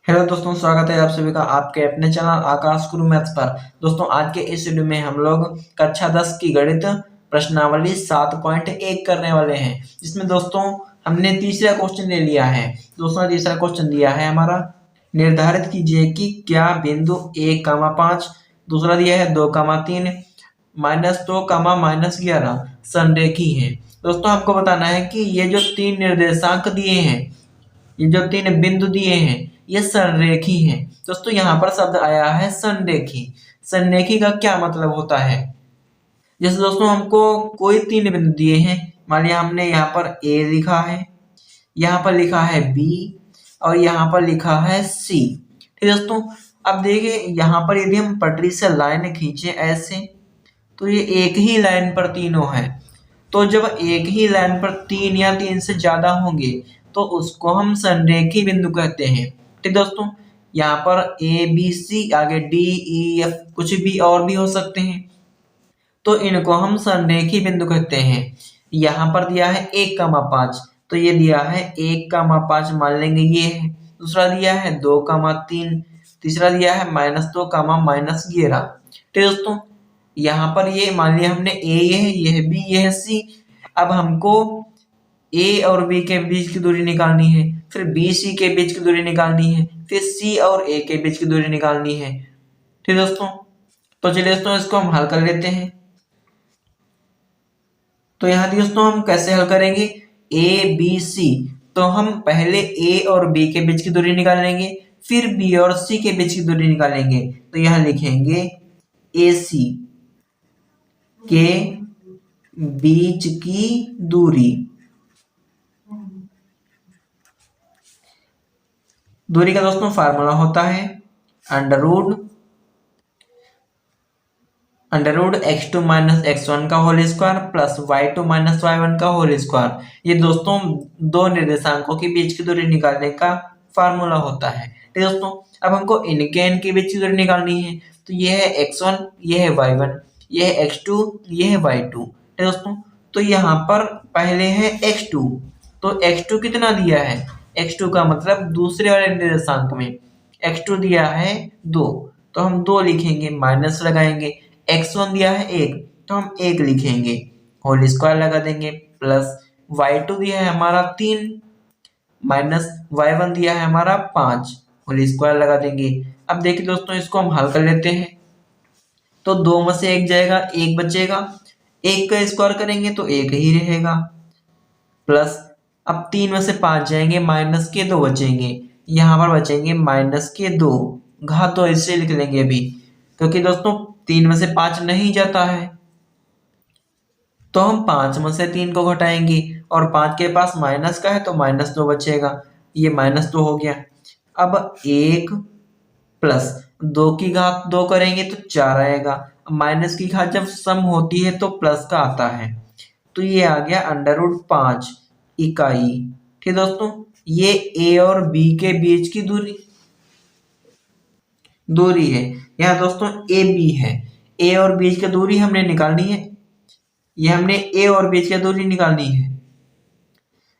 Hello दोस्तों, स्वागत है आप सभी का आपके अपने चैनल आकाश गुरु मैथ्स पर। दोस्तों, आज के इस वीडियो में हम लोग कक्षा 10 की गणित प्रश्नावली 7.1 करने वाले हैं, जिसमें दोस्तों हमने तीसरा क्वेश्चन ले लिया है। दोस्तों, तीसरा क्वेश्चन दिया है हमारा, निर्धारित कीजिए कि क्या बिंदु 1,5, दूसरा दिया है 2,3, -2, -11 संरेखी है। दोस्तों, हमको बताना है कि ये जो तीन निर्देशांक दिए हैं, ये जो तीन बिंदु दिए हैं, ये संरेखी हैं। दोस्तों, यहाँ पर शब्द आया है संरेखी। संरेखी का क्या मतलब होता है? जैसे दोस्तों हमको कोई तीन बिंदु दिए हैं, मान लिया हमने यहाँ पर ए लिखा है, यहाँ पर लिखा है बी और यहाँ पर लिखा है सी। ठीक है दोस्तों, अब देखिए यहाँ पर यदि हम पटरी से लाइन खींचे ऐसे, तो ये एक ही लाइन पर तीनों है। तो जब एक ही लाइन पर तीन या तीन से ज्यादा होंगे तो उसको हम संरेखी बिंदु कहते हैं। ठीक दोस्तों, यहाँ पर ए बी सी, आगे डी ई एफ कुछ भी और भी हो सकते हैं, तो इनको हम संरेखी बिंदु कहते हैं। यहाँ पर दिया है 1,5, तो ये दिया है 1,5 मान लेंगे ये है। दूसरा दिया है 2,3, तीसरा दिया है -2, -11। ठीक दोस्तों, यहाँ पर ये मान लिया हमने ए ये है, ये है बी, ये है सी। अब हमको ए और बी के बीच की दूरी निकालनी है, फिर बी सी के बीच की दूरी निकालनी है, फिर सी और ए के बीच की दूरी निकालनी है। ठीक दोस्तों, तो चलिए दोस्तों इसको हम हल कर लेते हैं। तो यहाँ दोस्तों हम कैसे हल करेंगे? ए बी सी, तो हम पहले ए और बी के बीच की दूरी निकालेंगे, फिर बी और सी के बीच की दूरी निकालेंगे। तो यहाँ लिखेंगे ए सी के बीच की दूरी। दूरी का दोस्तों फार्मूला होता है अंडर रूट x2 - x1 का whole square plus y2 - y1 का होल स्क्वायर। ये दोस्तों दो निर्देशांकों के बीच की दूरी निकालने का फार्मूला होता है। ठीक दोस्तों, अब हमको इनके बीच की दूरी निकालनी है। तो ये है x1, ये है y1, ये है x2, ये है y2। ठीक दोस्तों, तो यहाँ पर पहले है x2, तो x2 कितना दिया है? x2 का मतलब दूसरे वाले निर्देशांक में x2 दिया है 2, तो हम 2 लिखेंगे, माइनस लगाएंगे। x1 दिया है 1, तो हम 1 लिखेंगे, होल स्क्वायर लगा देंगे, प्लस y2 दिया है हमारा 3, माइनस y1 दिया है हमारा 5, होल स्क्वायर लगा देंगे। अब देखिए दोस्तों इसको हम हल कर लेते हैं। तो 2 में से 1 जाएगा, 1 बचेगा, 1 का स्क्वायर करेंगे तो 1 ही रहेगा, प्लस अब 3 में से 5 जाएंगे, माइनस के 2 बचेंगे, यहाँ पर बचेंगे -2, घात 2 इससे लिख लेंगे अभी, क्योंकि दोस्तों 3 में से 5 नहीं जाता है, तो हम 5 में से 3 को घटाएंगे और 5 के पास माइनस का है तो -2 बचेगा, ये -2 हो गया। अब 1 प्लस 2 की घात 2 करेंगे तो 4 आएगा। माइनस की घात जब सम होती है तो प्लस का आता है, तो ये आ गया √5 इकाई। ठीक दोस्तों, ये ए और बी के बीच की दूरी है। यहाँ दोस्तों ए बी है, ए और बीच की दूरी हमने निकालनी है। ये हमने ए और बीच की दूरी निकालनी है।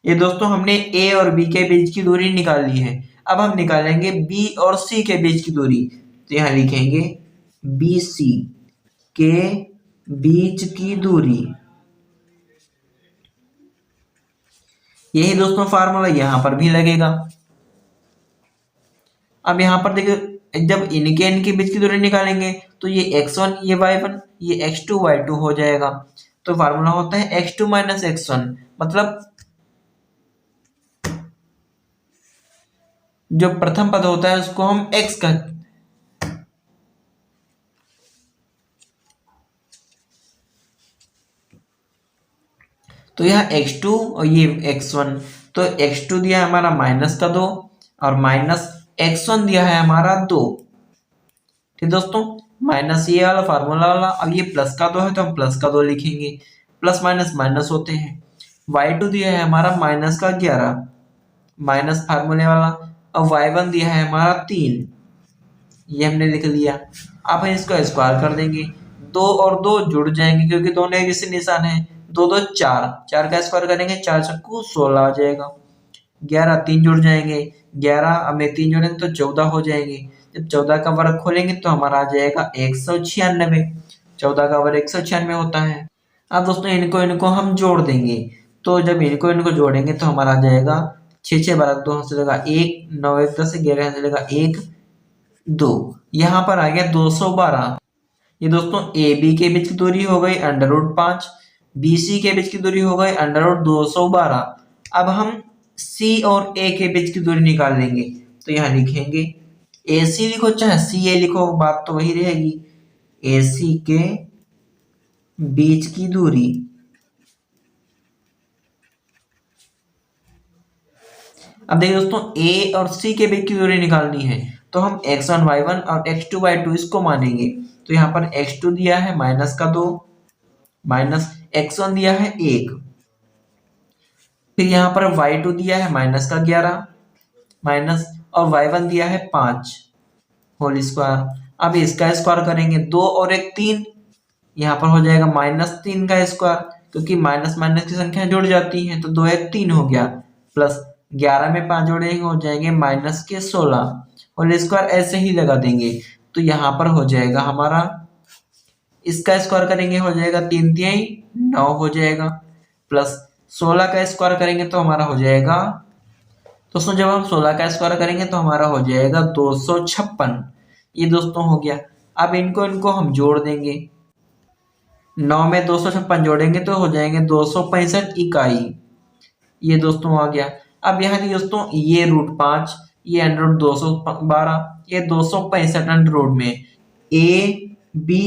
ये दोस्तों हमने ए और बी के बीच की दूरी निकाल ली है। अब हम निकालेंगे बी और सी के बीच की दूरी। तो यहाँ लिखेंगे बी सी के बीच की दूरी। यही दोस्तों फार्मूला यहाँ पर भी लगेगा। अब यहाँ पर देखिए, जब इनके बीच की दूरी निकालेंगे तो ये x1, ये y1, ये x2 y2 हो जाएगा। तो फार्मूला होता है x2 - x1, मतलब जो प्रथम पद होता है उसको हम x कहते हैं। तो यह x2 और ये x1, तो x2 दिया है हमारा -2 और माइनस x1 दिया है हमारा 2। ठीक दोस्तों, माइनस ये वाला फार्मूला वाला, अब ये प्लस का 2 है तो हम प्लस का 2 लिखेंगे, प्लस माइनस माइनस होते हैं। y2 दिया है हमारा -11, माइनस फार्मूले वाला, अब y1 दिया है हमारा 3, ये हमने लिख लिया। अब हम इसको स्क्वायर कर देंगे, 2 और 2 जुड़ जाएंगे क्योंकि दोनों एक जैसे निशान है। 2 2 4, 4 का स्क्वायर करेंगे, 4 चक्कू 16 आ जाएगा, 11 3 जुड़ जाएंगे, 11, अब ये 3 जोड़ेंगे तो 14 हो जाएंगे। जब 14 का वर्ग खोलेंगे तो हमारा आ जाएगा 196। 14 का वर्ग 196 होता है। अब दोस्तों इनको इनको हम जोड़ देंगे, तो जब इनको इनको जोड़ेंगे तो हमारा आ जाएगा 6 6 12 2 चलेगा 1, 9 1 10, 11 चलेगा 1 2। यहाँ पर आ गया 212। ये दोस्तों ए बी के बीच की दूरी हो गई √5, बी सी के बीच की दूरी हो गई √212। अब हम सी और ए के बीच की दूरी निकाल लेंगे, तो यहाँ लिखेंगे ए सी लिखो चाहे सी ए लिखो, बात तो वही रहेगी। ए सी के बीच की दूरी, अब देखिए दोस्तों ए और सी के बीच की दूरी निकालनी है, तो हम x1 y1 और x2 y2 इसको मानेंगे। तो यहाँ पर x2 दिया है -2, माइनस x1 दिया है 1, फिर यहाँ पर y2 दिया है -11 माइनस, और y1 दिया है 5 होल स्क्वायर। अब इसका स्क्वायर करेंगे 2 और 1 3, यहाँ पर हो जाएगा -3 का स्क्वायर, क्योंकि माइनस माइनस की संख्या जुड़ जाती है, तो 2 1 3 हो गया, प्लस 11 में 5 जोड़ेंगे हो जाएंगे -16 और स्क्वायर ऐसे ही लगा देंगे। तो यहाँ पर हो जाएगा हमारा, इसका स्क्वायर करेंगे हो जाएगा 3 3 9 हो जाएगा, प्लस 16 का स्क्वायर करेंगे तो हमारा हो जाएगा, दोस्तों जब हम 16 का स्क्वायर करेंगे तो हमारा हो जाएगा 256। ये दोस्तों हो गया। अब इनको इनको हम जोड़ देंगे, 9 में 256 जोड़ेंगे तो हो जाएंगे 265 इकाई। ये दोस्तों आ गया। अब यहाँ दोस्तों ये √5, ये √212, ये 265 अंडर में A B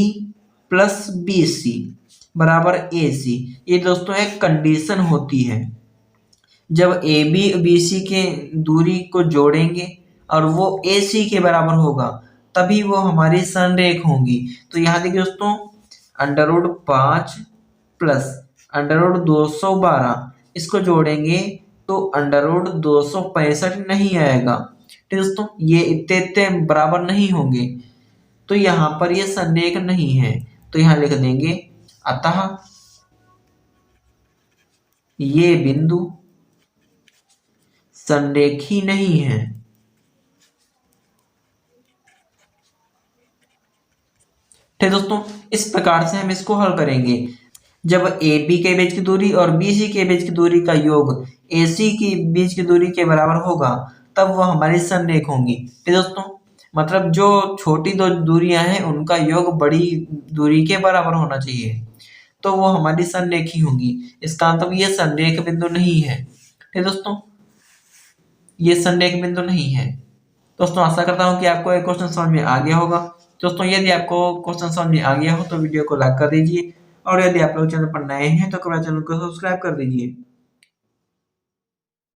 plus B C बराबर ए सी। ये दोस्तों एक कंडीशन होती है, जब ए बी बी सी के दूरी को जोड़ेंगे और वो ए सी के बराबर होगा तभी वो हमारी संरेख होंगी। तो यहाँ देखिए दोस्तों √5 प्लस √212 इसको जोड़ेंगे तो √265 नहीं आएगा। ठीक दोस्तों, ये इतने इतने बराबर नहीं होंगे, तो यहाँ पर ये संरेख नहीं है, तो यहाँ लिख देंगे अतः ये बिंदु संरेखी नहीं है। ठीक दोस्तों, इस प्रकार से हम इसको हल करेंगे। जब ए बी के बीच की दूरी और बी सी के बीच की दूरी का योग ए सी की बीच की दूरी के बराबर होगा तब वह हमारी संरेख होंगी। ठीक दोस्तों, मतलब जो छोटी दो दूरियां हैं उनका योग बड़ी दूरी के बराबर होना चाहिए, तो वो हमारी संरेखी होंगी। इसका मतलब ये संरेख बिंदु नहीं है। ठीक दोस्तों, ये संरेख बिंदु नहीं है। दोस्तों आशा करता हूँ कि आपको ये क्वेश्चन समझ में आ गया होगा। दोस्तों यदि आपको क्वेश्चन समझ में आ गया हो तो वीडियो को लाइक कर दीजिए, और यदि आप लोग चैनल पर नए हैं तो कृपया चैनल को सब्सक्राइब कर दीजिए।